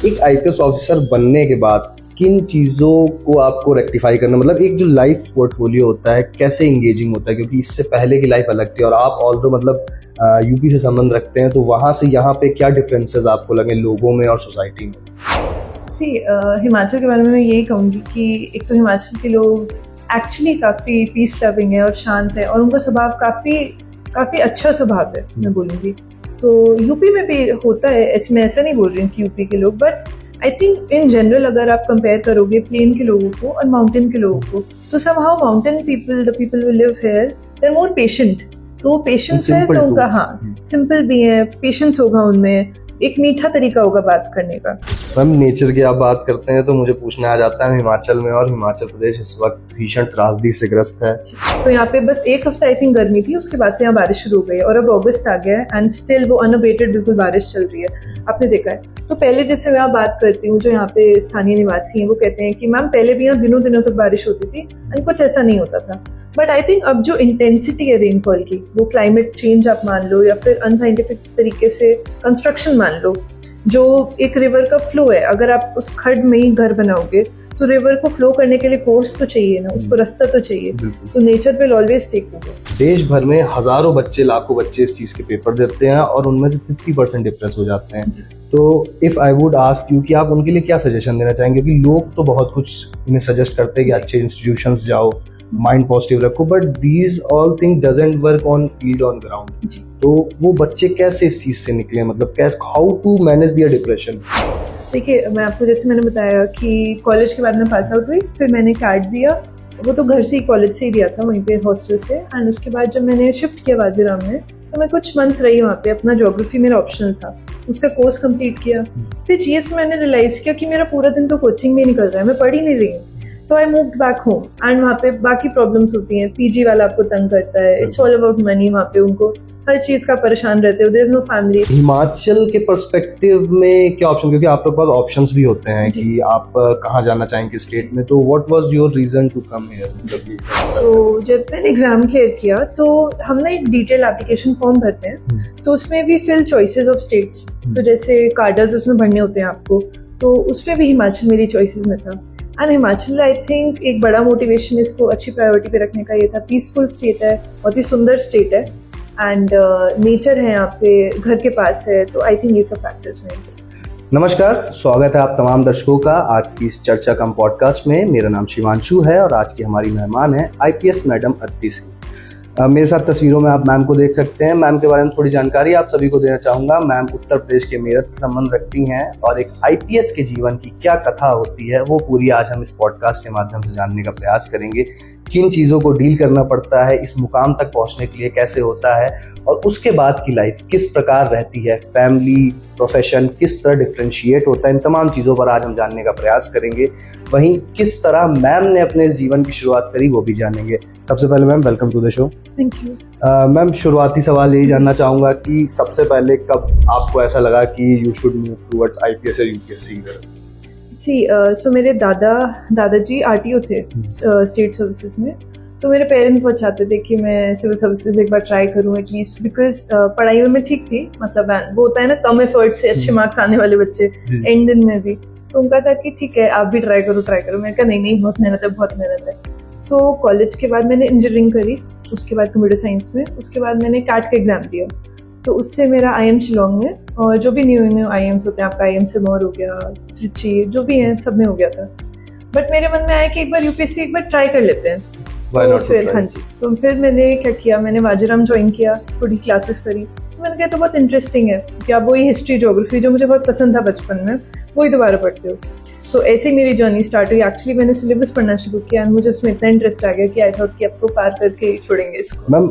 एक IPS officer बनने के बाद किन चीज़ों को आपको रेक्टिफाई करना, मतलब एक जो लाइफ पोर्टफोलियो होता है कैसे इंगेजिंग होता है, क्योंकि इससे पहले की लाइफ अलग थी और आप ऑल्दो मतलब यूपी से संबंध रखते हैं, तो वहाँ से यहाँ पे क्या डिफरेंसेस आपको लगे लोगों में और सोसाइटी में? हिमाचल के बारे में मैं यही कहूँगी कि एक तो हिमाचल के लोग एक्चुअली काफ़ी पीस लविंग है और शांत है और उनका स्वभाव काफ़ी अच्छा स्वभाव है, मैं बोलूँगी। तो यूपी में भी होता है, इसमें ऐसा नहीं बोल रही हूँ कि यूपी के लोग, but I think in general अगर आप कंपेयर करोगे प्लेन के लोगों को और माउंटेन के लोगों को, तो somehow mountain people, the people who live here, they are more patient. तो पेशेंस है तो उनका, हाँ, सिंपल भी है, पेशेंस होगा उनमें, एक मीठा तरीका होगा बात करने का। हम नेचर की आप बात करते हैं तो मुझे पूछना आ जाता है, हिमाचल में और हिमाचल प्रदेश इस वक्त भीषण त्रासदी से ग्रस्त है। तो यहाँ पे बस एक हफ्ता आई थिंक गर्मी थी, उसके बाद से यहाँ बारिश शुरू हो गई और अब अगस्त आ गया है एंड स्टिल वो अनअबेटेड बिल्कुल बारिश चल रही है, आपने देखा है। तो पहले जिससे मैं बात करती हूँ जो यहाँ पे स्थानीय निवासी हैं, वो कहते हैं कि मैम पहले भी यहाँ दिनों दिनों तक बारिश होती थी एंड कुछ ऐसा नहीं होता था। बट आई थिंक अब जो इंटेंसिटी है रेनफॉल की, वो क्लाइमेट चेंज आप मान लो या फिर अनसाइंटिफिक तरीके से कंस्ट्रक्शन मान लो, जो एक रिवर का फ्लो है, अगर आप उस खड्ड में ही घर बनाओगे तो रिवर को फ्लो करने के लिए फोर्स तो चाहिए ना, उसको रास्ता तो चाहिए। तो nature will always take over. देश भर में हजारों बच्चे, लाखों बच्चे इस चीज के पेपर देते हैं और उनमें से 50% डिप्रेस हो जाते हैं। तो if I would ask you कि आप उनके लिए क्या सजेशन देना चाहेंगे, क्योंकि लोग तो बहुत कुछ इन्हें सजेस्ट करते हैं कि अच्छे इंस्टीट्यूशंस जाओ, माइंड पॉजिटिव रखो, but these all thing doesn't work on field, on ground. तो वो बच्चे कैसे इस चीज से निकले, मतलब कैसे, how to manage their depression? देखिए, मैं आपको जैसे मैंने बताया कि कॉलेज के बाद मैं पास आउट हुई, फिर मैंने कैट दिया, वो तो घर से ही, कॉलेज से ही दिया था, वहीं पे हॉस्टल से। एंड उसके बाद जब मैंने शिफ्ट किया वाजीराम में, तो मैं कुछ मंथ्स रही वहाँ पे, अपना ज्योग्राफी मेरा ऑप्शनल था, उसका कोर्स कंप्लीट किया। फिर जीएस में मैंने रियलाइज़ किया कि मेरा पूरा दिन तो कोचिंग में निकल रहा है, मैं पढ़ ही नहीं रही हूँ। तो I moved back home and वहाँ पे बाकी प्रॉब्लम्स होती हैं, पीजी वाला आपको तंग करता है, इट्स ऑल अबाउट मनी, वहाँ पे उनको हर चीज़ का परेशान रहते हो, there is no family. Himachal के पर्सपेक्टिव में क्या ऑप्शन, क्योंकि आपके पास ऑप्शंस भी होते हैं कि आप कहाँ जाना चाहेंगे स्टेट में, तो what was your reason to come here? So जब मैंने एग्जाम क्लियर किया तो हम ना एक डिटेल एप्लीकेशन फॉर्म भरते हैं, तो उसमें भी फिल चॉइसेस ऑफ स्टेट्स, तो जैसे कार्डर्स उसमें भरने होते हैं आपको, तो उसमें भी हिमाचल मेरी चॉइसेस में था। एंड हिमाचल आई थिंक एक बड़ा मोटिवेशन इसको अच्छी प्रायोरिटी पे रखने का ये था, पीसफुल स्टेट है, बहुत ही सुंदर स्टेट है एंड नेचर है यहाँ पे, घर के पास है, तो आई थिंक ये सब फैक्टर्स में। नमस्कार, स्वागत है आप तमाम दर्शकों का आज की इस चर्चा कम पॉडकास्ट में। मेरा नाम शिवांशु है और आज की हमारी मेहमान है आईपीएस मैडम अदिति सिंह। मेरे साथ तस्वीरों में आप मैम को देख सकते हैं। मैम के बारे में थोड़ी जानकारी आप सभी को देना चाहूँगा। मैम उत्तर प्रदेश के मेरठ से संबंध रखती हैं और एक आईपीएस के जीवन की क्या कथा होती है वो पूरी आज हम इस पॉडकास्ट के माध्यम से जानने का प्रयास करेंगे। किन चीज़ों को डील करना पड़ता है, इस मुकाम तक पहुँचने के लिए कैसे होता है और उसके बाद की लाइफ किस प्रकार रहती है, फैमिली, प्रोफेशन किस तरह डिफ्रेंशिएट होता है, इन तमाम चीज़ों पर आज हम जानने का प्रयास करेंगे। वहीं किस तरह मैम ने अपने जीवन की शुरुआट करी वो भी जानेंगे। सबसे पहले ma'am welcome to the show. Thank you. Ma'am, शुरुआती सवाल यही जानना चाहूँगा कि सबसे पहले कब आपको ऐसा लगा कि you should move towards IPS या यूपीएससी? सो मेरे दादाजी आरटीओ थे स्टेट सर्विसेज में, तो मेरे पेरेंट्स बहुत चाहते थे कि मैं सिविल सर्विसेज एक बार ट्राई करूँ एटलीस्ट, बिकॉज पढ़ाई में मैं ठीक थी, मतलब वो होता है ना कम एफर्ट से अच्छे मार्क्स आने वाले बच्चे एंड दिन में भी, तो उनका था कि ठीक है आप भी ट्राई करो। मैं कहा नहीं बहुत मेहनत है। सो कॉलेज के बाद मैंने इंजीनियरिंग करी, उसके बाद कंप्यूटर साइंस में, उसके बाद मैंने कैट का एग्जाम दिया, तो उससे मेरा आईएम शिलोंग में और जो भी न्यू आईएम्स होते हैं, आपका आईएम सिरमौर हो गया, त्रिची, जो भी हैं सब में हो गया था। बट मेरे मन में आया कि एक बार यूपीएससी एक बार ट्राई कर लेते हैं। तो फिर हाँ जी, तो फिर मैंने क्या किया, मैंने वाजीराम ज्वाइन किया, थोड़ी क्लासेस करी, तो मैंने कहा तो बहुत इंटरेस्टिंग है कि आप वही हिस्ट्री ज्योग्राफी जो मुझे बहुत पसंद था बचपन में वही दोबारा पढ़ते हो। तो ऐसे ही मेरी जर्नी स्टार्ट हुई। एक्चुअली मैंने सिलेबस पढ़ना शुरू किया और मुझे उसमें इतना इंटरेस्ट आ गया कि आई थॉट कि अब तो पार करके छोड़ेंगे इसको। मैम,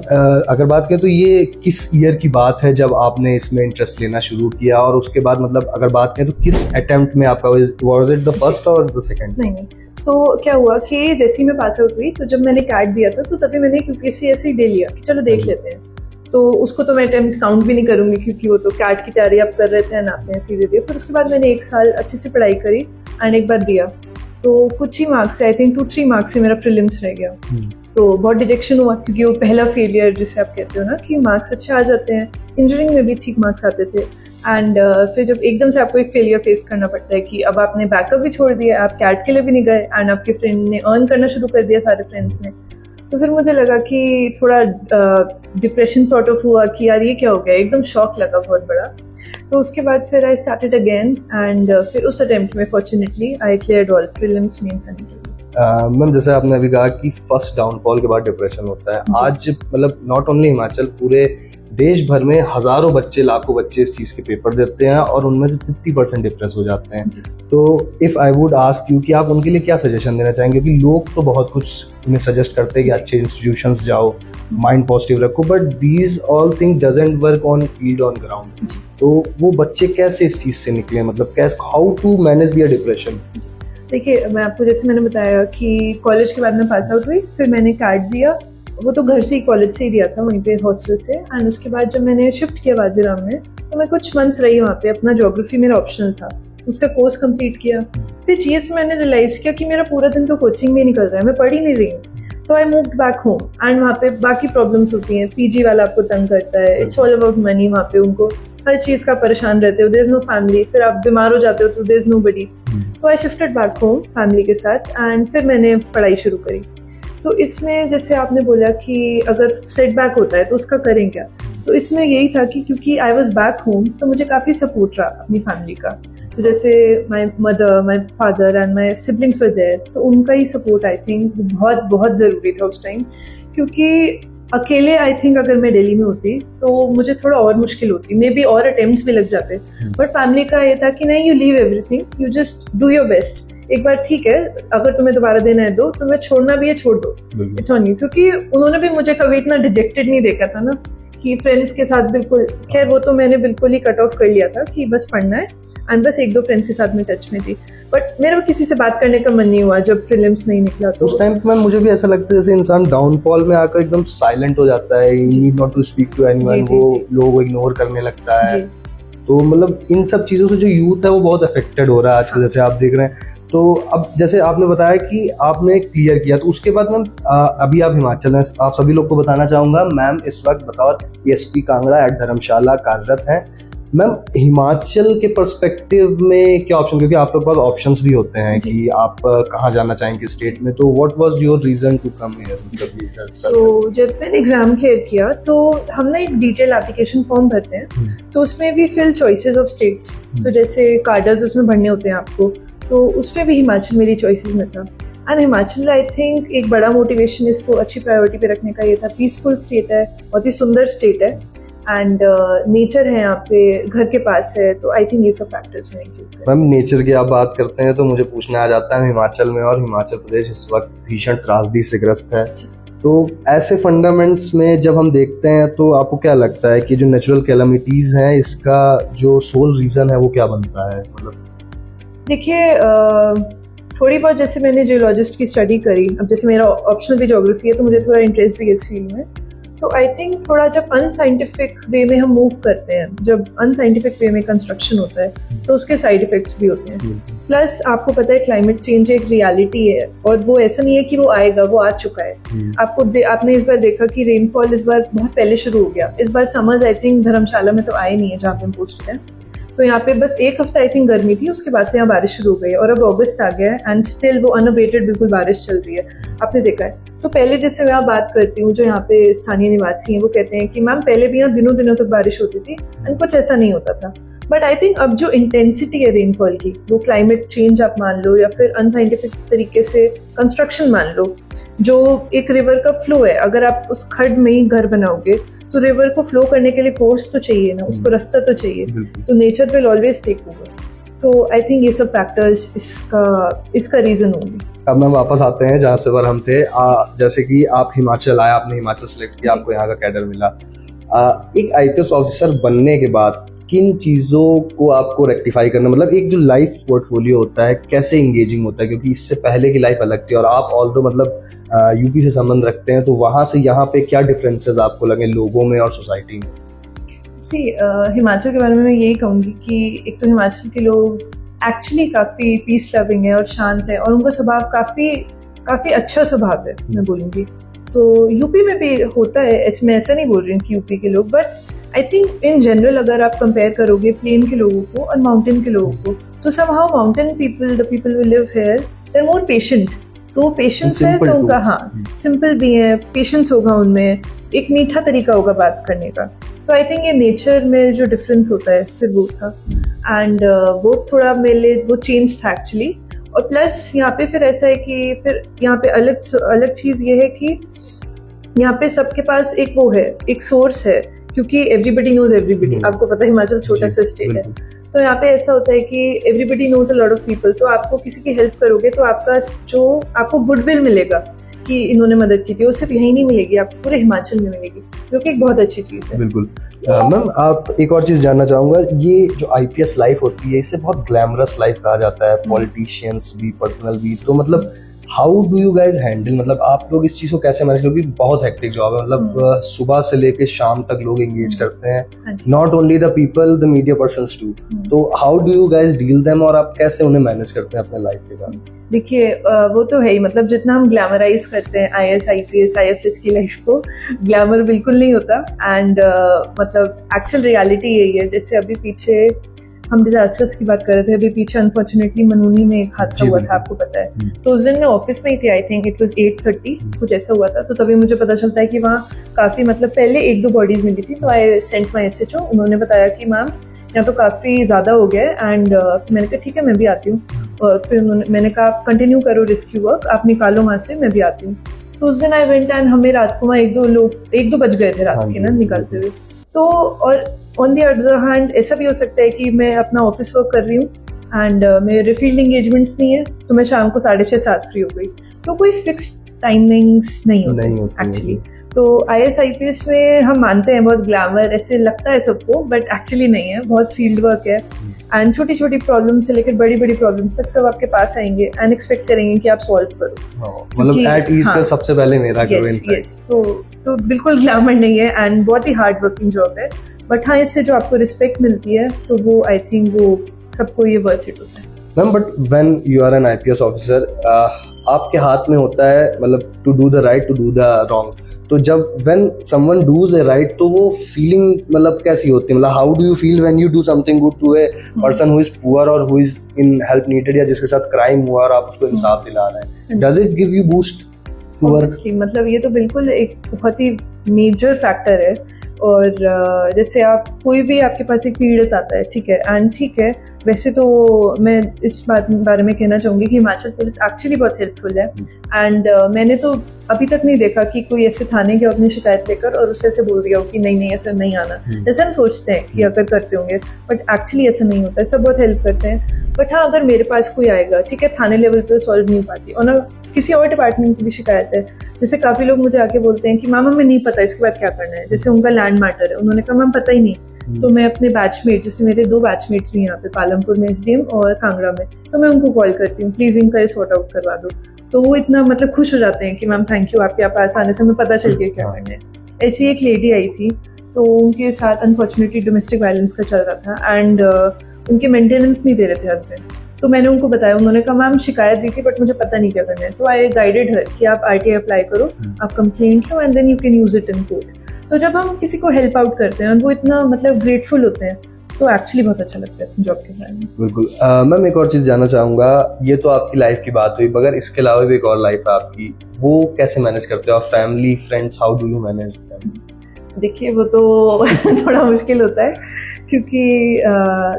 अगर बात करें तो ये किस ईयर की बात है जब आपने इसमें इंटरेस्ट लेना शुरू किया, और उसके बाद मतलब अगर बात करें तो किस अटेम्प्ट में आपका, वाज इट द फर्स्ट और द सेकंड? नहीं, सो क्या हुआ कि जैसे ही मैं पास आउट हुई तो जब मैंने कैट दिया था तो तभी मैंने यूपीएससी ऐसे ही दे लिया कि चलो देख लेते हैं। तो उसको तो मैं अटेम्प्ट काउंट भी नहीं करूँगी क्योंकि वो तो कैट की तैयारी आप कर रहे थे ना, आपने ऐसे ही दे दिया। फिर उसके बाद मैंने एक साल अच्छे से पढ़ाई करी एंड एक बार दिया, तो कुछ ही मार्क्स से, आई थिंक 2-3 मार्क्स से मेरा प्रीलिम्स रह गया। तो बहुत डिजेक्शन हुआ क्योंकि वो पहला फेलियर जिसे आप कहते हो ना कि मार्क्स अच्छे आ जाते हैं, इंजीनियरिंग में भी ठीक मार्क्स आते थे एंड फिर जब एकदम से आपको एक फेलियर फेस करना पड़ता है कि अब आपने बैकअप भी छोड़ दिया, आप कैट के लिए भी नहीं गए एंड आपके फ्रेंड ने अर्न करना शुरू कर दिया, सारे फ्रेंड्स ने, तो फिर मुझे लगा कि थोड़ा डिप्रेशन सॉर्ट ऑफ हुआ कि यार ये क्या हो गया, एकदम शॉक लगा बहुत बड़ा। तो उसके बाद फिर आई स्टार्टेड अगेन एंड फिर उस अटेम्प्ट में fortunately I cleared all prelims, mains and interview. Ma'am जैसे आपने अभी कहा कि फर्स्ट डाउनफॉल के बाद डिप्रेशन होता है, आज मतलब नॉट ओनली हिमाचल, पूरे देश भर में हजारों बच्चे, लाखों बच्चे इस चीज़ के पेपर देते हैं और उनमें से 50% डिप्रेस हो जाते हैं। तो if I would ask you कि आप उनके लिए क्या सजेशन देना चाहेंगे, क्योंकि लोग तो बहुत कुछ उन्हें सजेस्ट करते हैं कि अच्छे इंस्टीट्यूशंस जाओ, माइंड पॉजिटिव रखो, but these all thing doesn't work on field, on ground. तो वो बच्चे कैसे इस चीज़ से निकले, मतलब कैसे, how to manage their depression? देखिए, मैं आपको जैसे मैंने बताया कि कॉलेज के बाद मैं पास आउट हुई, फिर मैंने कैट दिया, वो तो घर से ही, कॉलेज से ही दिया था, वहीं पे हॉस्टल से। एंड उसके बाद जब मैंने शिफ्ट किया बाजीराम में, तो मैं कुछ मंथ्स रही वहाँ पे, अपना ज्योग्राफी मेरा ऑप्शनल था, उसका कोर्स कंप्लीट किया। फिर जीएस में मैंने रियलाइज़ किया कि मेरा पूरा दिन तो कोचिंग में निकल रहा है, मैं पढ़ ही नहीं रही हूँ। तो I moved back home and वहाँ पे बाकी प्रॉब्लम्स होती हैं, पीजी वाला आपको तंग करता है, इट्स ऑल अबाउट मनी, वहाँ पे उनको हर चीज़ का परेशान रहते हो, देयर इज नो फैमिली, फिर आप बीमार हो जाते हो तो देयर इज नो बडी। तो I shifted back home family के साथ एंड फिर मैंने पढ़ाई शुरू करी। तो इसमें जैसे आपने बोला कि अगर सेटबैक होता है तो उसका करें क्या, तो इसमें यही था कि क्योंकि आई वॉज बैक होम तो मुझे काफ़ी सपोर्ट रहा अपनी फैमिली का। तो जैसे my mother, my father and my siblings were there, तो उनका ही सपोर्ट आई थिंक बहुत बहुत ज़रूरी था उस टाइम, क्योंकि अकेले आई थिंक अगर मैं दिल्ली में होती तो मुझे थोड़ा और मुश्किल होती, मे बी और अटेम्प्ट्स भी लग जाते, बट फैमिली का ये था कि नहीं, you leave everything, you just do your best, एक बार ठीक है, अगर तुम्हें दोबारा देना है दो, तुम्हें छोड़ना भी है छोड़ दो, इट्स ऑन यू। क्योंकि उन्होंने भी मुझे कभी इतना डिजेक्टेड नहीं देखा था ना, कि फ्रेंड्स के साथ बिल्कुल, खैर वो तो मैंने बिल्कुल ही कट ऑफ कर लिया था कि बस पढ़ना है, एंड बस एक दो फ्रेंड्स के साथ में टच में थी, बट मेरा किसी से बात करने का मन नहीं हुआ जब प्रीलिम्स नहीं निकला। तो उस टाइम पे मैम मुझे भी ऐसा लगता है जैसे इंसान डाउनफॉल में आकर एकदम साइलेंट हो जाता है, you need not to speak to anyone, वो लोगों इग्नोर करने लगता है। तो मतलब इन सब चीज़ों से जो यूथ है वो बहुत अफेक्टेड हो रहा है आजकल, जैसे आप देख रहे हैं। तो अब जैसे आपने बताया कि आपने क्लियर किया, तो उसके बाद मैम अभी आप हिमाचल में, आप सभी लोग को बताना चाहूँगा, मैम इस वक्त बतौर एसपी कांगड़ा एट धर्मशाला कार्यरत हैं। मैम हिमाचल के पर्सपेक्टिव में क्या ऑप्शन, क्योंकि आपके पास ऑप्शंस भी होते हैं कि आप कहाँ जाना चाहेंगे स्टेट में, तो what was your reason to come here? So जब मैंने एग्जाम क्लियर किया तो हम ना एक डिटेल एप्लीकेशन फॉर्म भरते हैं, तो उसमें भी फिल चॉइसेस ऑफ स्टेट्स, तो जैसे कार्डर्स उसमें भरने होते हैं आपको, तो उसमें भी हिमाचल मेरी चॉइसेस में था। एंड हिमाचल आई थिंक एक बड़ा मोटिवेशन इसको अच्छी प्रायोरिटी पे रखने का ये था, पीसफुल स्टेट है, बहुत ही सुंदर स्टेट है, एंड नेचर है यहाँ पे, घर के पास है, तो आई थिंक ये सब फैक्टर्स में इंक्लूड है। मैम नेचर की आप बात करते हैं तो मुझे पूछना आ जाता है, हिमाचल में और हिमाचल प्रदेश इस वक्त भीषण त्रासदी से ग्रस्त है, तो ऐसे फंडामेंट्स में जब हम देखते हैं तो आपको क्या लगता है कि जो नेचुरल कैलामिटीज हैं इसका जो सोल रीजन है वो क्या बनता है? मतलब देखिए, थोड़ी बहुत जैसे मैंने जियोलॉजिस्ट की स्टडी करी, अब जैसे मेरा ऑप्शनल भी ज्योग्राफी है तो मुझे थोड़ा इंटरेस्ट भी है इस फील्ड में, तो आई थिंक थोड़ा जब अनसाइंटिफिक वे में हम मूव करते हैं, जब अनसाइंटिफिक वे में कंस्ट्रक्शन होता है तो उसके साइड इफेक्ट्स भी होते हैं। प्लस आपको पता है क्लाइमेट चेंज एक रियलिटी है, और वो ऐसा नहीं है कि वो आएगा, वो आ चुका है। आपने इस बार देखा कि रेनफॉल इस बार बहुत पहले शुरू हो गया, इस बार समर्स आई थिंक धर्मशाला में तो आए नहीं है जहाँ पे हम पूछते हैं, तो यहाँ पे बस एक हफ्ता आई थिंक गर्मी थी, उसके बाद से यहाँ बारिश शुरू हो गई, और अब अगस्त आ गया है एंड स्टिल वो अनअबेटेड बिल्कुल बारिश चल रही है, आपने देखा है। तो पहले जैसे मैं बात करती हूँ, जो यहाँ पे स्थानीय निवासी हैं वो कहते हैं कि मैम पहले भी यहाँ दिनों दिनों तक बारिश होती थी एंड कुछ ऐसा नहीं होता था, बट आई थिंक अब जो इंटेंसिटी है रेनफॉल की, वो क्लाइमेट चेंज आप मान लो या फिर अनसाइंटिफिक तरीके से कंस्ट्रक्शन मान लो, जो एक रिवर का फ्लो है, अगर आप उस खड्ड में ही घर बनाओगे तो रिवर को फ्लो करने के लिए फोर्स तो चाहिए ना, उसको रास्ता तो चाहिए, तो nature will always take over. तो आई थिंक ये सब फैक्टर्स इसका रीजन होंगे। अब मैं वापस आते हैं जहाँ से पर हम थे, जैसे कि आप हिमाचल आए, आपने हिमाचल सेलेक्ट किया, आपको यहाँ का कैडर मिला, एक आईपीएस ऑफिसर बनने के बाद किन चीज़ों को आपको रेक्टिफाई करना, मतलब एक जो लाइफ पोर्टफोलियो होता है कैसे इंगेजिंग होता है, क्योंकि इससे पहले की लाइफ अलग थी, और आप ऑल्दो मतलब यूपी से संबंध रखते हैं, तो वहाँ से यहाँ पे क्या डिफरेंसेस आपको लगे लोगों में और सोसाइटी में? हिमाचल के बारे में मैं यही कहूँगी कि एक तो हिमाचल के लोग एक्चुअली काफ़ी पीस लविंग है और शांत है, और उनका स्वभाव काफ़ी अच्छा स्वभाव है मैं बोलूँगी। तो यूपी में भी होता है, इसमें ऐसा नहीं बोल रही हूँ कि यूपी के लोग, but I think in general अगर आप कंपेयर करोगे प्लेन के लोगों को और माउंटेन के लोगों को, तो somehow mountain people, the people who live here, they are more patient. तो पेशेंस है तो उनका, हाँ, सिंपल भी है, पेशेंस होगा उनमें, एक मीठा तरीका होगा बात करने का। तो आई थिंक ये नेचर में जो डिफरेंस होता है फिर वो था, एंड वो थोड़ा मेरे लिए वो चेंज था एक्चुअली। और प्लस यहाँ पे फिर ऐसा है कि फिर यहाँ पे अलग चीज़ ये है कि यहाँ पे सबके पास एक वो है, एक सोर्स है, क्योंकि एवरीबडी नोज एवरीबडी। आपको पता है हिमाचल छोटा सा स्टेट है, तो यहाँ पे ऐसा होता है कि everybody knows a lot of people. तो आपको किसी की हेल्प करोगे तो आपको गुडविल मिलेगा कि इन्होंने मदद की थी, वो सिर्फ यही नहीं मिलेगी, आपको पूरे हिमाचल में मिलेगी, जो कि एक बहुत अच्छी चीज़ है। बिल्कुल। मैम आप एक और चीज़ जानना चाहूँगा, ये जो आईपीएस लाइफ होती है इसे बहुत ग्लैमरस लाइफ कहा जाता है, पॉलिटिशियंस भी, पर्सनल भी, तो मतलब how do you guys handle, मतलब आप लोग इस चीज़ को कैसे मैनेज, क्योंकि बहुत हेक्टिक जॉब है, मतलब सुबह से लेके शाम तक लोग एंगेज करते हैं, not only the people, the media persons too, तो how do you guys deal them और आप कैसे उन्हें मैनेज करते हैं अपने लाइफ के साथ? देखिए वो तो है ही, मतलब जितना हम ग्लैमराइज करते हैं आईएएस आईपीएस आईएफएस की लाइफ को, ग्लैमर बिल्कुल नहीं होता। एंड मतलब एक्चुअल रियलिटी यही है। जैसे अभी पीछे हम डिजास्टर्स की बात कर रहे थे, अभी पीछे अनफॉर्चुनेटली मनूनी में एक हादसा हुआ था, आपको पता है। तो उस दिन मैं ऑफिस में ही थी, आई थिंक इट वाज 8:30 कुछ ऐसा हुआ था। तो तभी मुझे पता चलता है कि वहाँ काफ़ी, मतलब पहले 1-2 बॉडीज मिली थी, तो आई सेंट माई एसएचओ, उन्होंने बताया कि मैम यहाँ तो काफ़ी ज़्यादा हो गया है। एंड मैंने कहा ठीक है, मैं भी आती हूँ। और फिर मैंने कहा आप कंटिन्यू करो रेस्क्यू वर्क, आप निकालो वहाँ से, मैं भी आती हूँ। तो उस दिन आई वेंट एंड हमें रात को वहाँ 1-2 बज गए थे रात के ना निकलते हुए। तो और ऑन द अदर हैंड ऐसा भी हो सकता है कि मैं अपना ऑफिस वर्क कर रही हूँ एंड मेरे फील्ड एंगेजमेंट्स नहीं है, तो मैं शाम को 6:30-7 फ्री हो गई। तो कोई फिक्स टाइमिंग्स नहीं होती एक्चुअली। तो आईएएस आईपीएस में हम मानते हैं बहुत ग्लैमर ऐसे लगता है सबको, बट एक्चुअली नहीं है, बहुत फील्ड वर्क है। एंड छोटी छोटी प्रॉब्लम से लेकर बड़ी बड़ी प्रॉब्लम्स तक सब आपके पास आएंगे एंड एक्सपेक्ट करेंगे कि आप सॉल्व करो। मतलब एट ईज का सबसे पहले मेरा तो बिल्कुल ग्लैमर नहीं है एंड बहुत ही हार्ड वर्किंग जॉब है। बट हाँ, इससे जो आपको रिस्पेक्ट मिलती है तो वो आई थिंक वो सबको ये वर्थ इट होता है। Ma'am but when you are an IPS officer, आपके हाथ में होता है मतलब to do the right, to do the wrong. तो जब when someone does a right, तो वो फीलिंग मतलब कैसी होती है, मतलब how do you feel when you do something good to a person who is poor और who is in help needed, या जिसके साथ क्राइम हुआ और आप उसको इंसाफ दिला रहे हैं? Does it give you boost to work? मतलब ये तो बिल्कुल एक बहुत ही मेजर फैक्टर है। और जैसे आप कोई भी आपके पास एक पीड़ित आता है, ठीक है, एंड ठीक है, वैसे तो मैं इस बारे में कहना चाहूँगी कि हिमाचल पुलिस एक्चुअली बहुत हेल्पफुल है। एंड मैंने तो अभी तक नहीं देखा कि कोई ऐसे थाने गया अपनी शिकायत लेकर और उससे ऐसे बोल दिया हो कि नहीं ऐसा नहीं आना, जैसे हम सोचते हैं कि अगर करते होंगे, बट एक्चुअली ऐसा नहीं होता है। सब बहुत हेल्प करते हैं। बट हाँ, अगर मेरे पास कोई आएगा, ठीक है, थाने लेवल पर सॉल्व नहीं हो पाती और ना किसी और डिपार्टमेंट की भी शिकायत है, जैसे काफ़ी लोग मुझे आके बोलते हैं कि मैम हमें नहीं पता इसके बाद क्या करना है, जैसे उनका लैंड मैटर है, उन्होंने कहा मैम पता ही नहीं। तो मैं अपने बैचमेट, जैसे मेरे 2 बैचमेट्स हैं यहाँ पे पालमपुर में एसडीएम और कांगड़ा में, तो मैं उनको कॉल करती हूँ, प्लीज़ इनका ये सॉर्ट आउट करवा दो। तो वो इतना मतलब खुश हो जाते हैं कि मैम थैंक यू, आपके पास आने से हमें पता चल गया क्या करना है। ऐसी एक लेडी आई थी, तो उनके साथ अनफॉर्चुनेटली डोमेस्टिक वायलेंस का चल रहा था एंड उनके मेंटेनेंस नहीं दे रहे थे हस्बैंड। तो मैंने उनको बताया, उन्होंने कहा मैम शिकायत दी थी बट मुझे पता नहीं क्या करना है। तो आई गाइडेड हर कि आप आरटीआई अप्लाई करो, आप कंप्लेंट लो and then you can use it in court. तो जब हम किसी को हेल्प आउट करते हैं और वो इतना मतलब ग्रेटफुल होते हैं, तो एक्चुअली बहुत अच्छा लगता है जॉब के बारे में। बिल्कुल। मैम एक और चीज़ जानना चाहूँगा, ये तो आपकी लाइफ की बात हुई, मगर इसके अलावा भी एक और लाइफ है आपकी, वो कैसे मैनेज करते हो? Family, friends, how do you manage? देखिए वो तो थोड़ा मुश्किल होता है, क्योंकि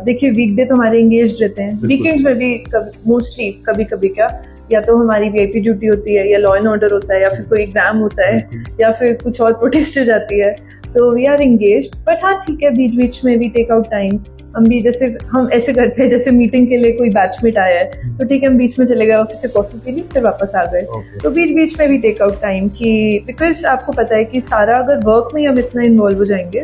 देखिए वीकडे तो हमारे एंगेज रहते हैं, वीकेंड्स में भी मोस्टली कभी कभी क्या, या तो हमारी वीआईपी ड्यूटी होती है, या लॉ एंड ऑर्डर होता है, या फिर कोई एग्जाम होता है, या फिर कुछ और प्रोटेस्ट हो जाती है, तो वी आर एंगेज्ड। बट हाँ ठीक है, बीच बीच में भी टेक आउट टाइम। हम भी जैसे हम ऐसे करते हैं, जैसे मीटिंग के लिए कोई बैचमेट आया है तो ठीक है, हम बीच में चले गए ऑफिस से कॉफी पी ली, फिर वापस आ गए। तो बीच बीच में भी टेक आउट टाइम कि बिकॉज आपको पता है कि सारा अगर वर्क में हम इतना इन्वॉल्व हो जाएंगे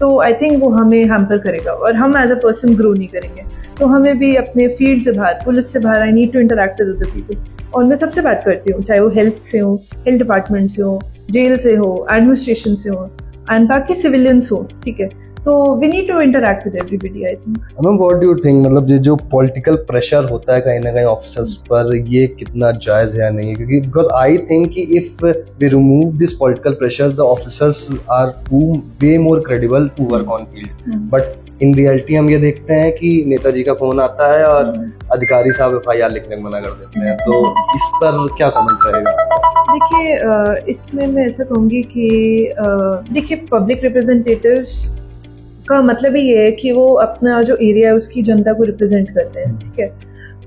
तो आई थिंक वो हमें हैम्पर करेगा और हम एज अ पर्सन ग्रो नहीं करेंगे। तो हमें भी अपने फील्ड से बाहर, पुलिस से बाहर, I need to interact with other people. और मैं सबसे बात करती हूँ, चाहे वो हेल्थ से हो, हेल्थ डिपार्टमेंट से हो, जेल से हो, एडमिनिस्ट्रेशन से हो एंड बाकी सिविलियंस हो, ठीक है। तो we need to interact with everybody I think. Ma'am what do you think, मतलब ये जो पॉलिटिकल प्रेशर होता है कहीं ना कहीं ऑफिसर्स पर, ये कितना जायज़ है या नहीं है? क्योंकि बिकॉज आई थिंक कि if we remove this political pressure the officers are way more credible to work on field, but in reality हम ये देखते हैं कि नेताजी का फोन आता है और अधिकारी साहब FIR लिखने को मना कर देते हैं, तो इस पर क्या कमेंट रहेगा? देखिए इसमें मैं ऐसा कहूँगी कि देखिए पब्लिक रिप्रेजेंटेटिव्स का मतलब ही ये है कि वो अपना जो एरिया है उसकी जनता को रिप्रेजेंट करते हैं, ठीक है।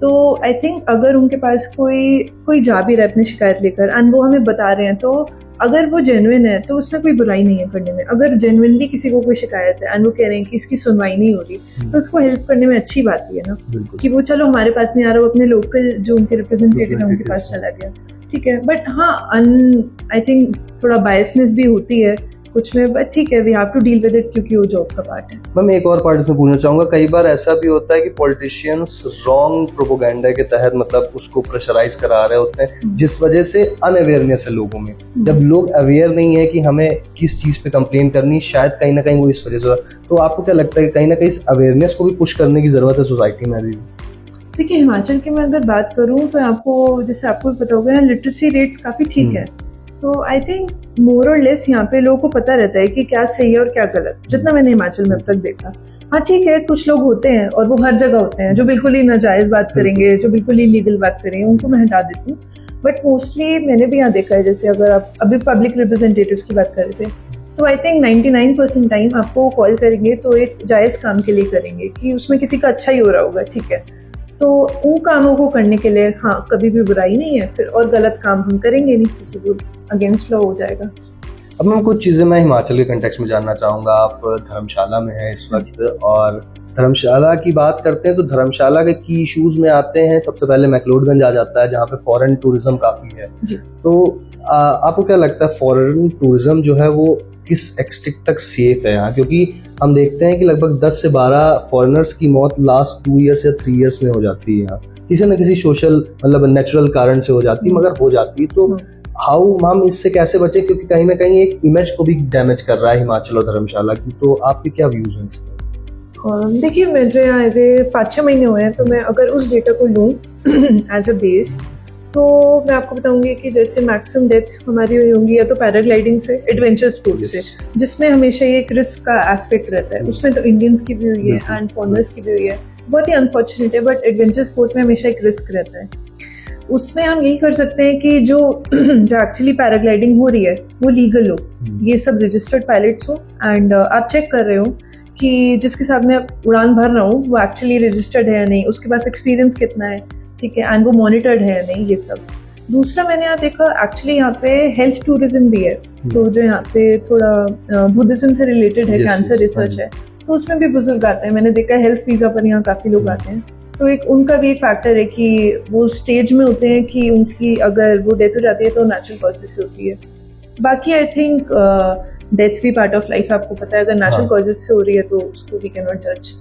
तो आई थिंक अगर उनके पास कोई जा भी रहा है अपनी शिकायत लेकर एंड वो हमें बता रहे हैं, तो अगर वो जेन्युइन है तो उसमें कोई बुराई नहीं है करने में। अगर जेन्युइनली किसी को कोई शिकायत है एंड वो कह रहे हैं कि इसकी सुनवाई नहीं हो रही, तो उसको हेल्प करने में अच्छी बात ही है ना, कि वो चलो हमारे पास नहीं आ रहा, वो अपने लोकल जो उनके रिप्रेजेंटेटिव है उनके पास चला गया, ठीक है। बट हाँ आई थिंक थोड़ा बायसनेस भी होती है कुछ में, बट ठीक है, we have to deal with it क्योंकि वो जॉब का पार्ट है। मैम एक और पार्ट इसमें पूछना चाहूँगा, कई बार ऐसा भी होता है कि पॉलिटिशियंस रॉन्ग प्रोपोगेंडा के तहत मतलब उसको प्रेशराइज करा रहे होते हैं, जिस वजह से अनअवेयरनेस है लोगों में। जब लोग अवेयर नहीं है कि हमें किस चीज़ पे कंप्लेन करनी, शायद कहीं ना कहीं वो इस वजह से हो। तो आपको क्या लगता है कि कहीं ना कहीं इस अवेयरनेस को भी पुश करने की ज़रूरत है सोसाइटी में अभी? देखिए हिमाचल की मैं अगर बात करूँ तो आपको जैसे आपको भी पता होगा यहाँ लिटरेसी रेट्स काफ़ी ठीक है, तो आई थिंक मोर और लेस यहाँ पे लोगों को पता रहता है कि क्या सही है और क्या गलत, जितना मैंने हिमाचल में अब तक देखा। हाँ ठीक है, कुछ लोग होते हैं और वो हर जगह होते हैं जो बिल्कुल ही नाजायज़ बात करेंगे, जो बिल्कुल ही लीगल बात करेंगे, उनको मैं हटा देती हूँ। बट मोस्टली मैंने भी यहाँ देखा है, जैसे अगर आप अभी पब्लिक रिप्रेजेंटेटिव्स की बात कर रहे थे, तो आई थिंक 99% टाइम आपको कॉल करेंगे तो एक जायज़ काम के लिए करेंगे कि उसमें किसी का अच्छा ही हो रहा होगा, ठीक है। तो उन कामों को करने के लिए हाँ कभी भी बुराई नहीं है फिर, और गलत काम हम करेंगे नहीं क्योंकि वो अगेंस्ट लॉ हो जाएगा। अब मैं कुछ चीज़ें मैं हिमाचल के कंटेक्स्ट में जानना चाहूँगा। आप धर्मशाला में हैं इस वक्त, और धर्मशाला की बात करते हैं तो धर्मशाला के की इश्यूज़ में आते हैं, सबसे पहले मैक्लोडगंज आ जाता है जहाँ पे फॉरेन टूरिज्म काफ़ी है जी। तो आपको क्या लगता है फॉरेन टूरिज्म जो है वो किस एक्सटेंट तक सेफ है यहाँ? क्योंकि हम देखते हैं कि लगभग 10 से 12 फॉरेनर्स की मौत लास्ट 2 ईयर्स या 3 ईयर्स में हो जाती है यहाँ, किसी न किसी सोशल मतलब नेचुरल कारण से हो जाती है, मगर हो जाती है। तो हाउ हम इससे कैसे बचे, क्योंकि कहीं ना कहीं एक इमेज को भी डैमेज कर रहा है हिमाचल और धर्मशाला की। तो आपके क्या व्यूज हैं इसमें? देखिए मुझे यहाँ आए 5-6 महीने हुए हैं, तो मैं अगर उस डेटा को लूँ एज अ बेस, तो मैं आपको बताऊंगी कि जैसे मैक्सिमम डेथ्स हमारी हुई होंगी या तो पैराग्लाइडिंग से, एडवेंचर स्पोर्ट से, जिसमें हमेशा ये एक रिस्क का एस्पेक्ट रहता है। उसमें तो इंडियंस की भी हुई है एंड फॉरेनर्स की भी हुई है, बहुत ही अनफॉर्चुनेट है, बट एडवेंचर स्पोर्ट में हमेशा एक रिस्क रहता है। उसमें हम यही कर सकते हैं कि जो एक्चुअली पैराग्लाइडिंग हो रही है वो लीगल हो, ये सब रजिस्टर्ड पायलट्स हो, एंड आप चेक कर रहे हो कि जिसके साथ में उड़ान भर रहा हूँ वो एक्चुअली रजिस्टर्ड है या नहीं, उसके पास एक्सपीरियंस कितना है, ठीक है, एंड वो मॉनिटर्ड है या नहीं, ये सब। दूसरा मैंने यहाँ देखा एक्चुअली यहाँ पे हेल्थ टूरिज्म भी है, तो जो यहाँ पे थोड़ा बुद्धिज्म से रिलेटेड है, कैंसर रिसर्च है, तो उसमें भी बुजुर्ग आते हैं। मैंने देखा हेल्थ वीजा पर यहाँ काफ़ी लोग आते हैं, तो एक उनका भी एक फैक्टर है कि वो स्टेज में होते हैं कि उनकी अगर वो डेथ हो जाती है तो नेचुरल कॉजेज से होती है। बाकी आई थिंक डेथ भी पार्ट ऑफ लाइफ, आपको पता है, अगर नेचुरल कॉजेज से हो रही है तो उसको वी कैन नॉट जज।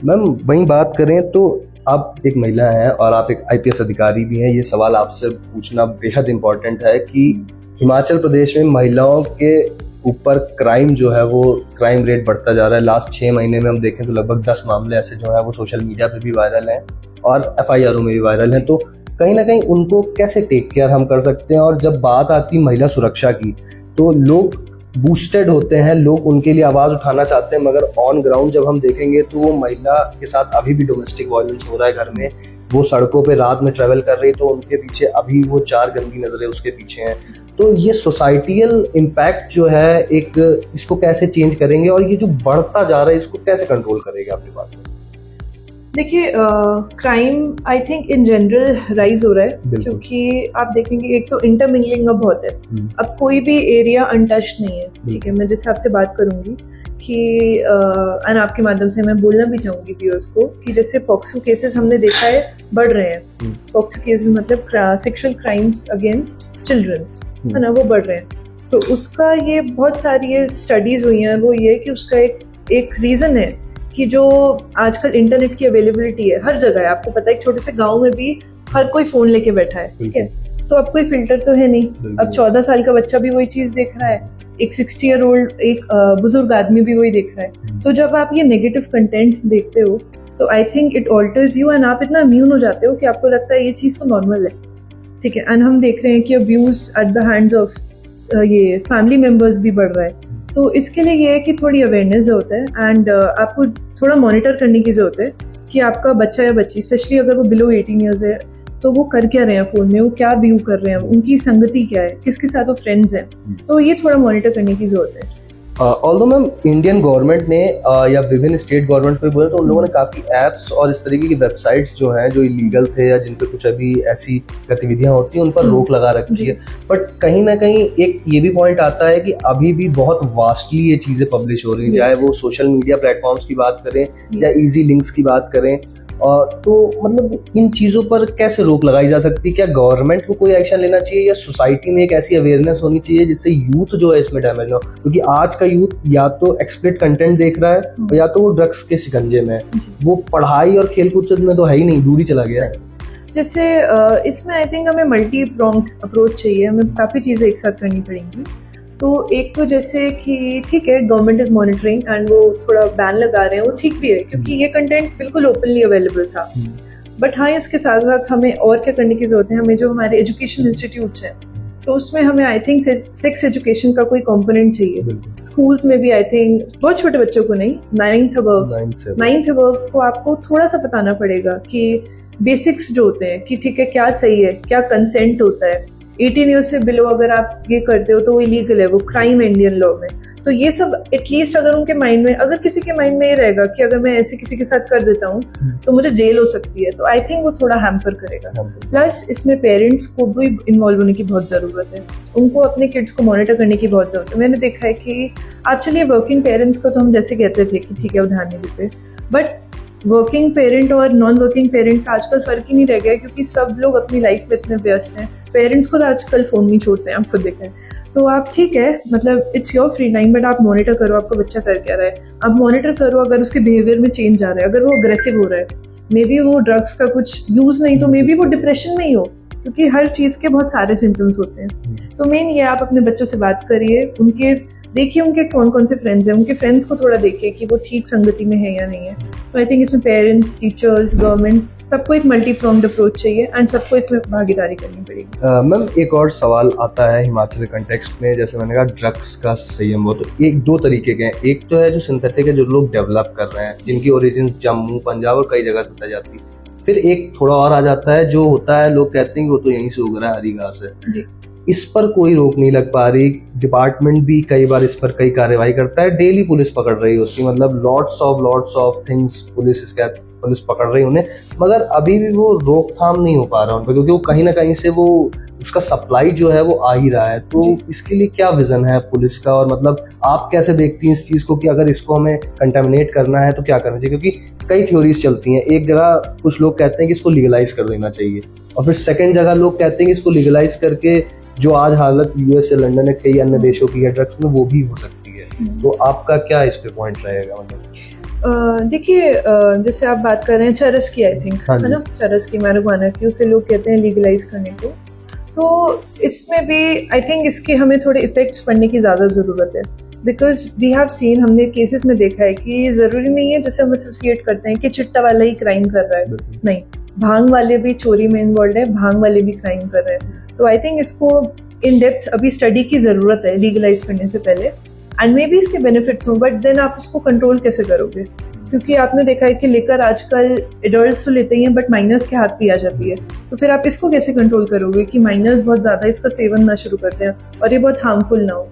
मैम वहीं बात करें तो आप एक महिला हैं और आप एक IPS अधिकारी भी हैं, ये सवाल आपसे पूछना बेहद इम्पोर्टेंट है कि हिमाचल प्रदेश में महिलाओं के ऊपर क्राइम जो है वो क्राइम रेट बढ़ता जा रहा है। लास्ट 6 महीने में हम देखें तो लगभग 10 मामले ऐसे जो है वो सोशल मीडिया पे भी वायरल हैं और FIR में भी वायरल हैं। तो कहीं ना कहीं उनको कैसे टेक केयर हम कर सकते हैं? और जब बात आती महिला सुरक्षा की तो लोग बूस्टेड होते हैं, लोग उनके लिए आवाज़ उठाना चाहते हैं, मगर ऑन ग्राउंड जब हम देखेंगे तो वो महिला के साथ अभी भी डोमेस्टिक वायलेंस हो रहा है घर में, वो सड़कों पे रात में ट्रैवल कर रही तो उनके पीछे अभी वो 4 गंदी नज़रें उसके पीछे हैं। तो ये सोसाइटियल इम्पैक्ट जो है एक, इसको कैसे चेंज करेंगे और ये जो बढ़ता जा रहा है इसको कैसे कंट्रोल करेंगे आपकी बात में? देखिए crime I think in general rise हो रहा है, क्योंकि आप देखेंगे एक तो इंटरमिंगलिंग अब बहुत है, अब कोई भी एरिया अनटच्ड नहीं है, ठीक है। मैं जिस आपसे बात करूंगी कि एंड आपके माध्यम से मैं बोलना भी चाहूंगी व्यूअर्स को कि जैसे पॉक्सो केसेस हमने देखा है बढ़ रहे हैं। पॉक्सो केसेस मतलब सेक्सुअल क्राइम्स अगेंस्ट चिल्ड्रन, है ना, वो बढ़ रहे हैं। तो उसका ये बहुत सारी ये स्टडीज हुई हैं, वो ये कि उसका एक रीज़न है कि जो आजकल इंटरनेट की अवेलेबिलिटी है हर जगह है। आपको पता है एक छोटे से गांव में भी हर कोई फ़ोन लेके बैठा है, ठीक है, तो अब कोई फिल्टर तो है नहीं। अब 14 साल का बच्चा भी वही चीज़ देख रहा है, एक 60 ईयर ओल्ड एक बुजुर्ग आदमी भी वही देख रहा है। तो जब आप ये नेगेटिव कंटेंट देखते हो तो I think it alters you and आप इतना इम्यून हो जाते हो कि आपको लगता है ये चीज़ तो नॉर्मल है, ठीक है। एंड हम देख रहे हैं कि abuse at the hands of ये फैमिली मेम्बर्स भी बढ़ रहा है। तो इसके लिए ये है कि थोड़ी अवेयरनेस होता है एंड आपको थोड़ा मॉनिटर करने की ज़रूरत है कि आपका बच्चा या बच्ची, स्पेशली अगर वो बिलो 18 ईयर्स है, तो वो कर क्या रहे हैं फ़ोन में, वो क्या व्यू कर रहे हैं, उनकी संगति क्या है, किसके साथ वो फ्रेंड्स हैं, तो ये थोड़ा मॉनिटर करने की ज़रूरत है। ऑल्दो मैम इंडियन गवर्नमेंट ने या विभिन्न स्टेट गवर्नमेंट पे बोले तो उन लोगों ने काफ़ी ऐप्स और इस तरीके की वेबसाइट्स जो हैं जो इलीगल थे या जिन पे कुछ अभी ऐसी गतिविधियां होती हैं उन पर रोक लगा रखी है। बट कहीं ना कहीं एक ये भी पॉइंट आता है कि अभी भी बहुत वास्टली ये चीज़ें पब्लिश हो रही हैं, चाहे वो सोशल मीडिया प्लेटफॉर्म्स की बात करें या ईजी लिंक्स की बात करें। तो मतलब इन चीज़ों पर कैसे रोक लगाई जा सकती है? क्या गवर्नमेंट को कोई एक्शन लेना चाहिए या सोसाइटी में एक ऐसी अवेयरनेस होनी चाहिए जिससे यूथ जो है इसमें डैमेज ना हो? क्योंकि आज का यूथ या तो एक्सप्लिसिट कंटेंट देख रहा है या तो वो ड्रग्स के शिकंजे में है, वो पढ़ाई और खेलकूद से में तो है ही नहीं, दूर ही चला गया है। जैसे इसमें आई थिंक हमें मल्टी प्रोंग अप्रोच चाहिए, हमें काफ़ी चीज़ें एक साथ करनी पड़ेंगी। तो एक तो जैसे कि ठीक है गवर्नमेंट इज मॉनिटरिंग एंड वो थोड़ा बैन लगा रहे हैं, वो ठीक भी है क्योंकि ये कंटेंट बिल्कुल ओपनली अवेलेबल था। बट हाँ, इसके साथ साथ हमें और क्या करने की जरूरत है, हमें जो हमारे एजुकेशन इंस्टीट्यूट्स हैं तो उसमें हमें आई थिंक सेक्स एजुकेशन का कोई कंपोनेंट चाहिए। स्कूल्स में भी आई थिंक बहुत छोटे बच्चों को नहीं, 9th above को आपको थोड़ा सा बताना पड़ेगा कि बेसिक्स जो होते हैं कि ठीक है क्या सही है, क्या कंसेंट होता है। 18 ईयर्स से बिलो अगर आप ये करते हो तो वो इलीगल है, वो क्राइम है इंडियन लॉ में। तो ये सब एटलीस्ट अगर उनके माइंड में, अगर किसी के माइंड में ये रहेगा कि अगर मैं ऐसे किसी के साथ कर देता हूँ तो मुझे जेल हो सकती है, तो आई थिंक वो थोड़ा हैम्पर करेगा। प्लस इसमें पेरेंट्स को भी इन्वॉल्व होने की बहुत ज़रूरत है, उनको अपने किड्स को मॉनिटर करने की बहुत ज़रूरत है। मैंने देखा है कि आप चलिए वर्किंग पेरेंट्स को तो हम जैसे कहते थे कि ठीक है वो ध्यान नहीं देते, बट वर्किंग पेरेंट और नॉन वर्किंग पेरेंट का आजकल फ़र्क ही नहीं रह गया क्योंकि सब लोग अपनी लाइफ में इतने व्यस्त हैं। पेरेंट्स खुद आजकल फ़ोन नहीं छोड़ते हैं, आपको देखा है। तो आप ठीक है, मतलब it's your free time, but आप मॉनिटर करो आपका बच्चा कर क्या रहा है। आप मॉनिटर करो अगर उसके बिहेवियर में चेंज आ रहा है, अगर वो अग्रेसिव हो रहा है, मे बी वो ड्रग्स का कुछ यूज़ नहीं तो मे बी वो डिप्रेशन में ही हो, क्योंकि हर चीज़ के बहुत सारे सिम्टम्स होते हैं। तो मेन ये आप अपने बच्चों से बात करिए, उनके देखिए उनके कौन कौन से फ्रेंड्स हैं, उनके फ्रेंड्स को थोड़ा देखिए कि वो ठीक संगति में है या नहीं है। तो आई थिंक इसमें पेरेंट्स, टीचर्स, गवर्नमेंट सबको एक मल्टी प्रोंग्ड अप्रोच चाहिए एंड सबको इसमें भागीदारी करनी पड़ेगी। मैम एक और सवाल आता है हिमाचल कंटेक्स्ट में, जैसे मैंने कहा ड्रग्स का संयम हो तो एक दो तरीके के हैं। एक तो है जो सिंथेटिक है जो लोग डेवलप कर रहे हैं, जिनकी ओरिजिन्स जम्मू, पंजाब और कई जगह से बताई जाती है। फिर एक थोड़ा और आ जाता है जो होता है लोग कहते हैं कि वो तो यहीं से उग रहा है, हरी घास है। इस पर कोई रोक नहीं लग पा रही। डिपार्टमेंट भी कई बार इस पर कई कार्रवाई करता है, डेली पुलिस पकड़ रही होती है, मतलब लॉट्स ऑफ थिंग्स पुलिस पकड़ रही उन्हें, मगर अभी भी वो रोकथाम नहीं हो पा रहा उन पर, क्योंकि वो कहीं ना कहीं से वो उसका सप्लाई जो है वो आ ही रहा है। तो इसके लिए क्या विजन है पुलिस का, और मतलब आप कैसे देखती हैं इस चीज़ को कि अगर इसको हमें कंटेमिनेट करना है तो क्या करना चाहिए? क्योंकि कई थ्योरीज चलती हैं। एक जगह कुछ लोग कहते हैं कि इसको लीगलाइज कर देना चाहिए, और फिर सेकंड जगह लोग कहते हैं कि इसको लीगलाइज करके जो आज हालत यूएस या लंदन या कई अन्य देशों की है ड्रग्स में, वो भी हो सकती है। तो आपका क्या इस पे पॉइंट रहेगा? मतलब देखिए जैसे आप बात कर रहे हैं चरस की, आई थिंक है ना, चरस की, मैरिजुआना की, उसे लोग कहते हैं लीगलाइज करने को। तो इसमें भी आई थिंक इसके हमें थोड़े इफेक्ट्स पड़ने की ज़्यादा ज़रूरत है, बिकॉज वी हैव सीन, हमने केसेस में देखा है कि ज़रूरी नहीं है जैसे हम एसोसिएट करते हैं कि चिट्टा वाला ही क्राइम कर रहा है, नहीं, भांग वाले भी चोरी में इन्वॉल्व है, भांग वाले भी क्राइम कर रहे हैं। तो आई थिंक इसको इन डेप्थ अभी स्टडी की ज़रूरत है लीगलाइज करने से पहले, एंड मे बी इसके बेनिफिट्स हों, बट देन आप उसको कंट्रोल कैसे करोगे? क्योंकि आपने देखा है कि लेकर आजकल एडल्ट्स तो लेते ही हैं, बट माइनर्स के हाथ भी आ जाती है। तो फिर आप इसको कैसे कंट्रोल करोगे कि माइनर्स बहुत ज़्यादा इसका सेवन ना शुरू करते हैं और ये बहुत हार्मफुल ना हो।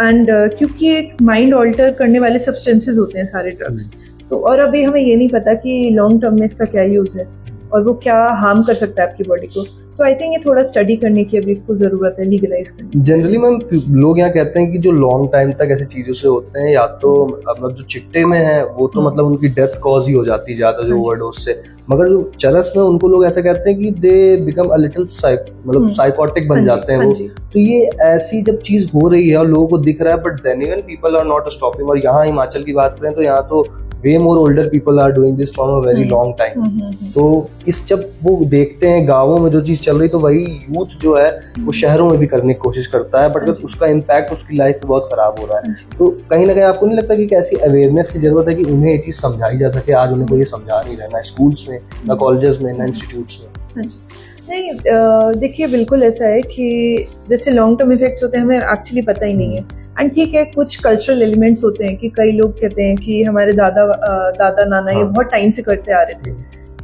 एंड क्योंकि एक माइंड ऑल्टर करने वाले सब्सटेंसेज होते हैं सारे ड्रग्स, तो और अभी हमें ये नहीं पता कि लॉन्ग टर्म में इसका क्या यूज़ है और वो क्या हार्म कर सकता है आपकी बॉडी को। तो आई थिंक ये थोड़ा स्टडी करने की अभी इसको ज़रूरत है लीगलाइज करने। जनरली मैम लोग यहाँ कहते हैं कि जो लॉन्ग टाइम तक ऐसी चीज़ों से होते हैं, या तो मतलब जो चिट्टे में है वो तो मतलब उनकी डेथ कॉज ही हो जाती है ज़्यादा जो ओवरडोज से, मगर जो चरस में उनको लोग ऐसा कहते हैं कि दे बिकम अ लिटिल मतलब साइकोटिक बन जाते हैं वो। तो ये ऐसी जब चीज़ हो रही है और लोगों को दिख रहा है, but then even people are not stopping. और यहाँ हिमाचल की बात करें तो यहाँ तो way more older people are doing this from a very long time. तो इस जब वो देखते हैं गाँवों में जो चीज़ चल रही, तो वही यूथ जो है वो शहरों में भी करने की कोशिश करता है, बट उसका इम्पैक्ट उसकी लाइफ पे बहुत खराब हो रहा है। तो कहीं ना कहीं आपको नहीं लगता कि कैसी अवेयरनेस की जरूरत है कि उन्हें ये चीज़ समझाई जा सके? आज उन्हें कोई ये समझा नहीं रहा, ना स्कूल्स में, ना कॉलेजेस में, ना इंस्टीट्यूट्स में। नहीं, देखिए बिल्कुल ऐसा है कि जैसे लॉन्ग टर्म इफेक्ट्स होते हैं हमें एक्चुअली पता ही नहीं है। एंड ठीक है, कुछ कल्चरल एलिमेंट्स होते हैं कि कई लोग कहते हैं कि हमारे दादा नाना ये बहुत टाइम से करते आ रहे थे,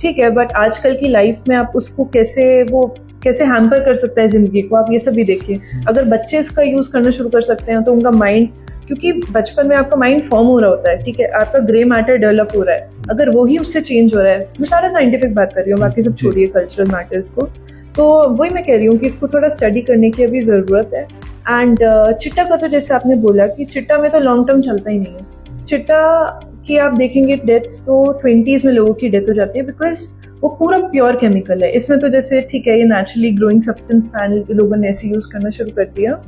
ठीक है, बट आजकल की लाइफ में आप उसको कैसे हैम्पर कर सकता है जिंदगी को, आप ये सब भी देखिए। अगर बच्चे इसका यूज करना शुरू कर सकते हैं तो उनका माइंड, क्योंकि बचपन में आपका माइंड फॉर्म हो रहा होता है, ठीक है, आपका ग्रे मैटर डेवलप हो रहा है, अगर वो ही उससे चेंज हो रहा है, मैं सारा साइंटिफिक बात कर रही हूँ, बाकी सब छोड़िए कल्चरल मैटर्स को, तो वही मैं कह रही हूँ कि इसको थोड़ा स्टडी करने की अभी ज़रूरत है। एंड चिट्टा का तो जैसे आपने बोला कि चिट्टा में तो लॉन्ग टर्म चलता ही नहीं है। चिट्टा की आप देखेंगे डेथ्स तो 20s में लोगों की डेथ हो जाती है, बिकॉज वो पूरा प्योर केमिकल है। इसमें तो जैसे ठीक है ये नेचुरली ग्रोइंग सब्सटेंस था, लोगों ने ऐसे यूज करना शुरू कर दिया,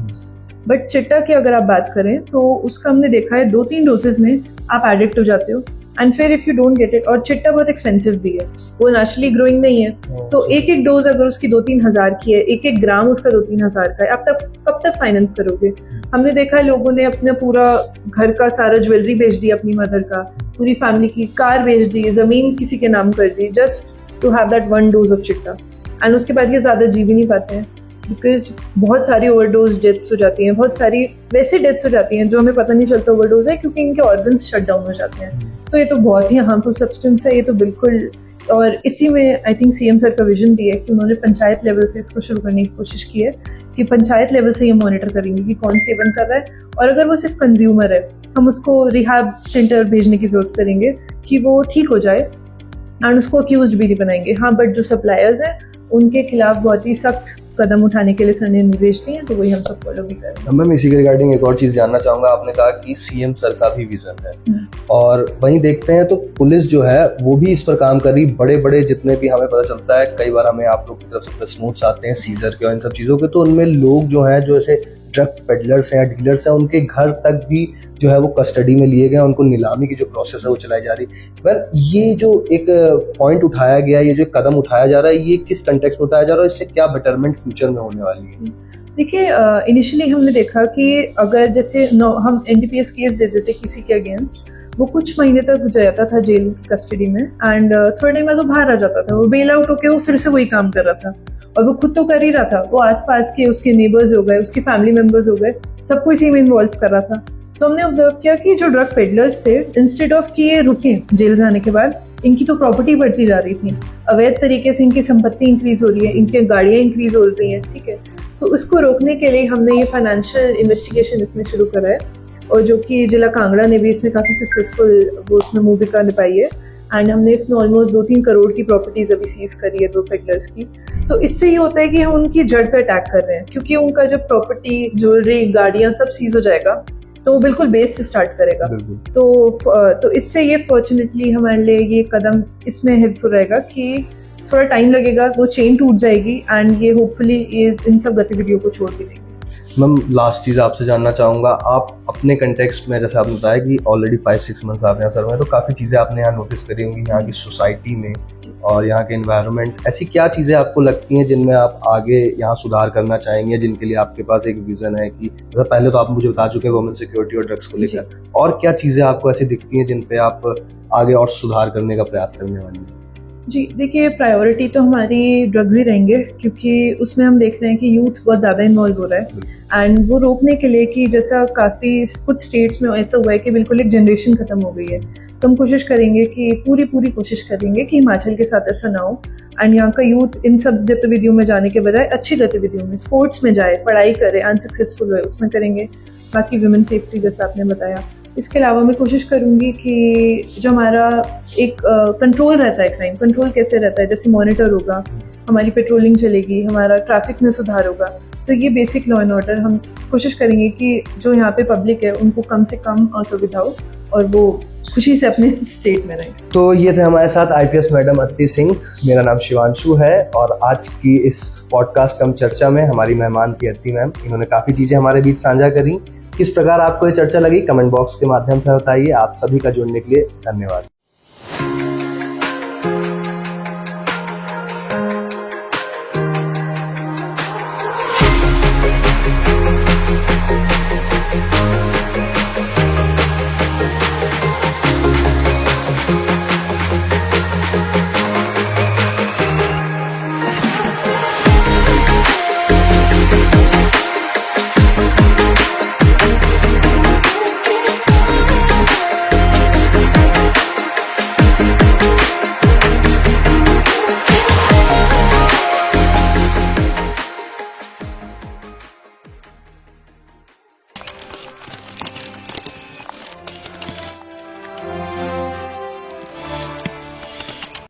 बट चिट्टा की अगर आप बात करें तो उसका हमने देखा है 2-3 डोजेज में आप एडिक्ट हो जाते हो, एंड फिर if you don't get it, और चिट्टा बहुत एक्सपेंसिव भी है, वो नेचुरली ग्रोइंग नहीं है, तो एक डोज अगर उसकी 2-3 हज़ार की है, एक ग्राम उसका 2-3 हज़ार का है, आप कब तक फाइनेंस करोगे? हमने देखा है लोगों ने अपना पूरा घर का सारा ज्वेलरी बेच दिया, अपनी मदर का, पूरी फैमिली की कार बेच दी, जमीन किसी के नाम कर दी, just to have that 1 dose of चिट्टा। एंड उसके बाद ये ज़्यादा जी भी नहीं पाते हैं, बिकॉज बहुत सारी ओवरडोज डेथ्स हो जाती हैं, बहुत सारी वैसे डेथ्स हो जाती हैं जो हमें पता नहीं चलता ओवरडोज है, क्योंकि इनके ऑर्गन्स शट डाउन हो जाते हैं। तो ये तो बहुत ही हार्मफुल सब्सटेंस है, ये तो बिल्कुल। और इसी में आई थिंक सीएम सर का विजन भी है कि उन्होंने पंचायत लेवल से इसको शुरू करने की कोशिश की है, कि पंचायत लेवल से ये मॉनिटर करेंगे कि कौन सेवन कर रहा है, और अगर वो सिर्फ कंज्यूमर है हम उसको रिहैब सेंटर भेजने की जरूरत करेंगे कि वो ठीक हो जाए, एंड उसको अक्यूज्ड भी नहीं बनाएंगे। हाँ, बट जो सप्लायर्स हैं उनके खिलाफ बहुत ही सख्त कदम उठाने के लिए सर ने निर्देश दिए हैं, तो वही हम सब फॉलो भी करेंगे। मैम, इसी के रिगार्डिंग एक और चीज़ जानना चाहूँगा। आपने कहा कि सीएम सर का भी विजन है, और वहीं देखते हैं तो पुलिस जो है वो भी इस पर काम कर रही, बड़े बड़े जितने भी हमें पता चलता है, कई बार हमें आप लोग की तरफ से प्रेस नोट्स आते हैं सीजर के और इन सब चीज़ों के, तो उनमें लोग जो हैं जो ऐसे ड्रग पेडलर्स हैं या डीलर्स हैं, उनके घर तक भी जो है वो कस्टडी में लिए गए, उनको नीलामी की जो प्रोसेस है वो चलाई जा रही। वेल, ये जो एक पॉइंट उठाया गया, ये जो कदम उठाया जा रहा है, ये किस कंटेक्स्ट में उठाया जा रहा है, इससे क्या बेटरमेंट फ्यूचर में होने वाली है? देखिए, इनिशियली हमने देखा कि अगर जैसे हम एनडीपीएस केस देते थे किसी के अगेंस्ट, वो कुछ महीने तक जाता था जेल की कस्टडी में, एंड थर्ड टाइम में तो बाहर आ जाता था, वो बेल आउट होके वो फिर से वही काम कर रहा था, और वो खुद तो कर ही रहा था, वो आसपास के उसके नेबर्स हो गए, उसके फैमिली मेंबर्स हो गए, सबको इसी में इन्वॉल्व कर रहा था। तो हमने ऑब्जर्व किया कि जो ड्रग पेडलर्स थे, इंस्टेड ऑफ कि ये रुके जेल जाने के बाद, इनकी तो प्रॉपर्टी बढ़ती जा रही थी, अवैध तरीके से इनकी संपत्ति इंक्रीज हो रही है, इनकी गाड़ियाँ इंक्रीज हो रही हैं, ठीक है। तो उसको रोकने के लिए हमने ये फाइनेंशियल इन्वेस्टिगेशन इसमें शुरू करा है, और जो कि जिला कांगड़ा ने भी इसमें काफ़ी सक्सेसफुल वो उसमें भूमिका निभाई है, एंड हमने इसमें ऑलमोस्ट 2-3 करोड़ की प्रॉपर्टीज अभी सीज करी है 2 पेडलर्स की। तो इससे ये होता है कि हम उनकी जड़ पे अटैक कर रहे हैं, क्योंकि उनका जो प्रॉपर्टी, ज्वेलरी, गाड़ियाँ सब सीज हो जाएगा, तो वो बिल्कुल बेस से स्टार्ट करेगा। तो इससे ये फॉर्चुनेटली हमारे लिए ये कदम इसमें हेल्पफुल रहेगा कि थोड़ा टाइम लगेगा, वो चेन टूट जाएगी, एंड ये होपफुली ये इन सब गतिविधियों को छोड़ भी देंगे। मैम, लास्ट चीज़ आपसे जानना चाहूँगा, आप अपने कंटेक्स्ट में, जैसे आपने बताया कि ऑलरेडी 5-6 मंथ्स आप यहाँ सर्व हैं, तो काफ़ी चीज़ें आपने यहाँ नोटिस करी होंगी यहाँ की सोसाइटी में और यहाँ के एनवायरनमेंट। ऐसी क्या चीज़ें आपको लगती हैं जिनमें आप आगे यहाँ सुधार करना चाहेंगे, जिनके लिए आपके पास एक विज़न है कि मतलब पहले तो आप मुझे बता चुके हैं वुमेन सिक्योरिटी और ड्रग्स को लेकर, और क्या चीज़ें आपको ऐसी दिखती हैं जिन पे आप आगे और सुधार करने का प्रयास करने वाली हैं? जी, देखिए, प्रायोरिटी तो हमारी ड्रग्स ही रहेंगे, क्योंकि उसमें हम देख रहे हैं कि यूथ बहुत ज़्यादा इन्वॉल्व हो रहा है, एंड वो रोकने के लिए कि जैसा काफ़ी कुछ स्टेट्स में ऐसा हुआ है कि बिल्कुल एक जनरेशन ख़त्म हो गई है, तो हम कोशिश करेंगे कि पूरी कोशिश करेंगे कि हिमाचल के साथ ऐसा ना हो, एंड यहाँ का यूथ इन सब गतिविधियों में जाने के बजाय अच्छी गतिविधियों में, स्पोर्ट्स में जाए, पढ़ाई करे, अनसक्सेसफुल हुए उसमें करेंगे, बाकी वुमेन सेफ्टी जैसा आपने बताया। इसके अलावा मैं कोशिश करूँगी कि जो हमारा एक कंट्रोल रहता है, क्राइम कंट्रोल कैसे रहता है, जैसे मॉनिटर होगा, हमारी पेट्रोलिंग चलेगी, हमारा ट्रैफिक में सुधार होगा, तो ये बेसिक लॉ एंड ऑर्डर हम कोशिश करेंगे कि जो यहाँ पे पब्लिक है उनको कम से कम असुविधा हो और वो खुशी से अपने स्टेट में रहें। तो ये थे हमारे साथ आईपीएस मैडम अदिति सिंह। मेरा नाम शिवांशु है, और आज की इस पॉडकास्ट कम चर्चा में हमारी मेहमान थी अदिति मैम। इन्होंने काफ़ी चीज़ें हमारे बीच साझा करी, किस प्रकार आपको ये चर्चा लगी कमेंट बॉक्स के माध्यम से बताइए। आप सभी का जुड़ने के लिए धन्यवाद।